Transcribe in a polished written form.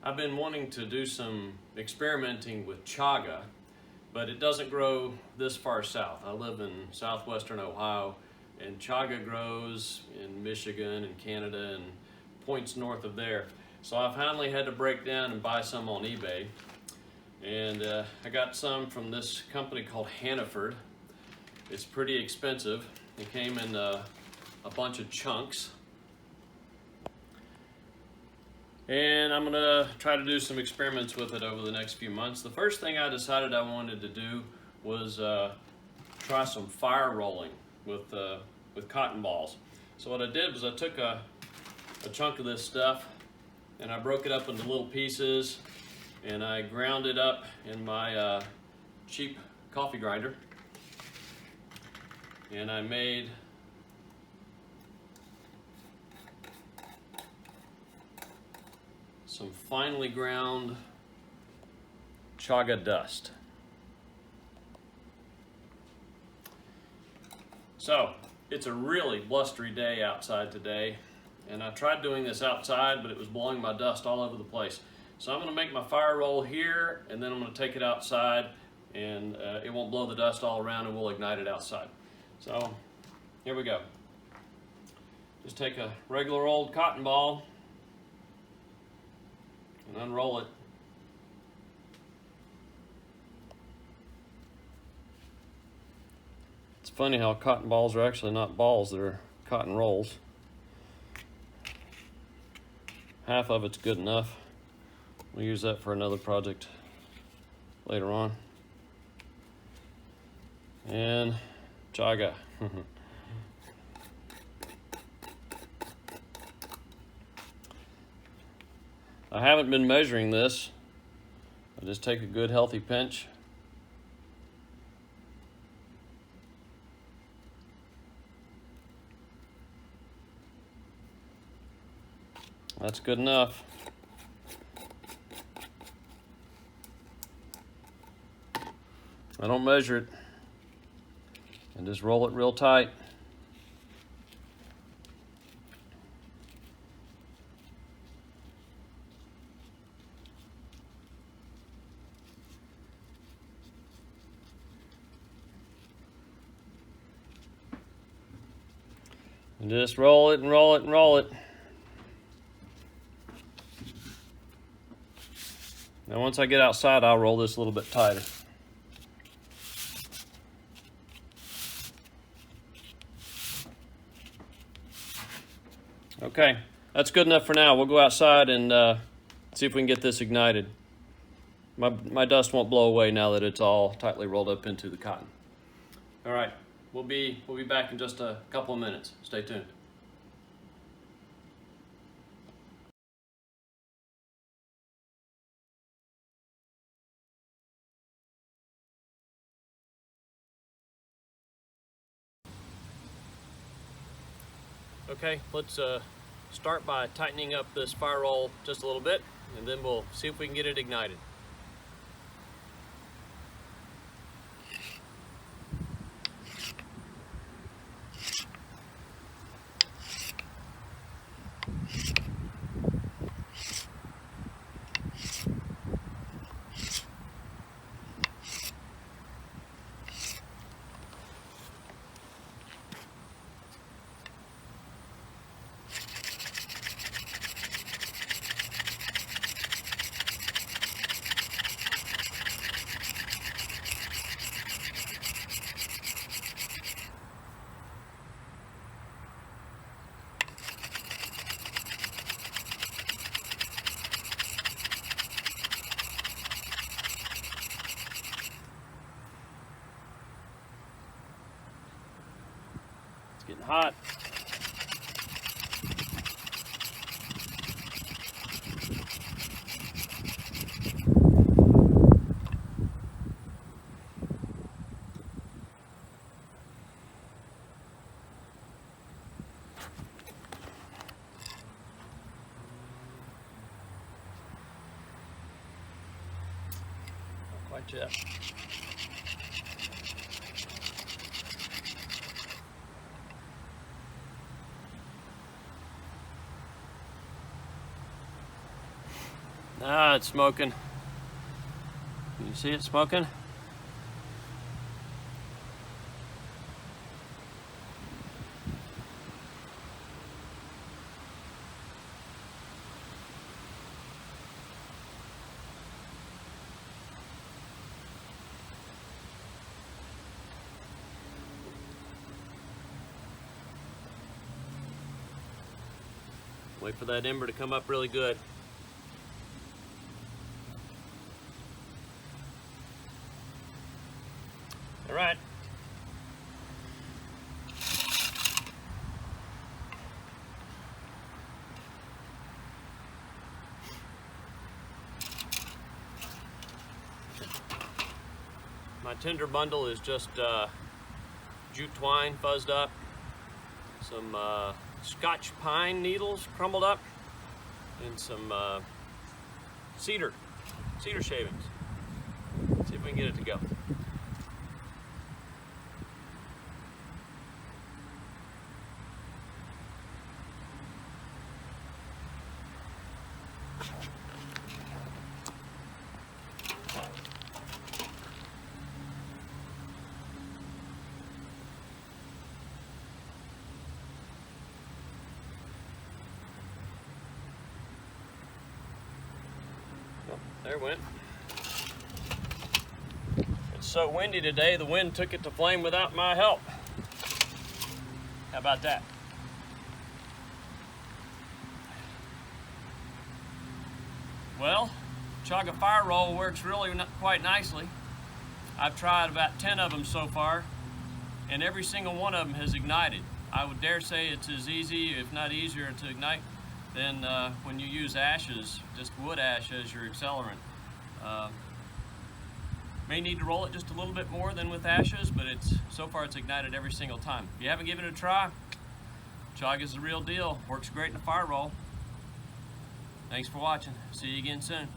I've been wanting to do some experimenting with chaga, but it doesn't grow this far south. I live in southwestern Ohio, and chaga grows in Michigan and Canada and points north of there. So I finally had to break down and buy some on eBay. And I got some from this company called Hannaford. It's pretty expensive. It came in a bunch of chunks. And I'm gonna try to do some experiments with it over the next few months. The first thing I decided I wanted to do was try some fire rolling with cotton balls. So what I did was I took a chunk of this stuff and I broke it up into little pieces and I ground it up in my cheap coffee grinder. And I made some finely ground chaga dust. So it's a really blustery day outside today, and I tried doing this outside, but it was blowing my dust all over the place. So I'm going to make my fire roll here, and then I'm going to take it outside, and it won't blow the dust all around, and we'll ignite it outside. So here we go. Just take a regular old cotton ball and unroll it. It's funny how cotton balls are actually not balls, they're cotton rolls. Half of it's good enough. We'll use that for another project later on. And chaga. I haven't been measuring this. I just take a good healthy pinch. That's good enough. I don't measure it. And just roll it real tight. And just roll it and roll it and roll it. Now once I get outside, I'll roll this a little bit tighter. Okay, that's good enough for now. We'll go outside and see if we can get this ignited. My dust won't blow away now that it's all tightly rolled up into the cotton. All right, we'll be back in just a couple of minutes. Stay tuned. Okay, let's start by tightening up this fire roll just a little bit, and then we'll see if we can get it ignited. It's getting hot. Not quite yet. Ah, it's smoking. Can you see it smoking? Wait for that ember to come up really good. All right. My tinder bundle is just jute twine fuzzed up, some Scotch pine needles crumbled up, and some cedar shavings. Let's see if we can get it to go. There it went. It's so windy today, the wind took it to flame without my help. How about that? Well, Chaga fire roll works really quite nicely. I've tried about 10 of them so far, and every single one of them has ignited. I would dare say it's as easy, if not easier, to ignite than when you use ashes, just wood ash as your accelerant. May need to roll it just a little bit more than with ashes, but so far it's ignited every single time. If you haven't given it a try, Chaga's the real deal. Works great in a fire roll. Thanks for watching. See you again soon.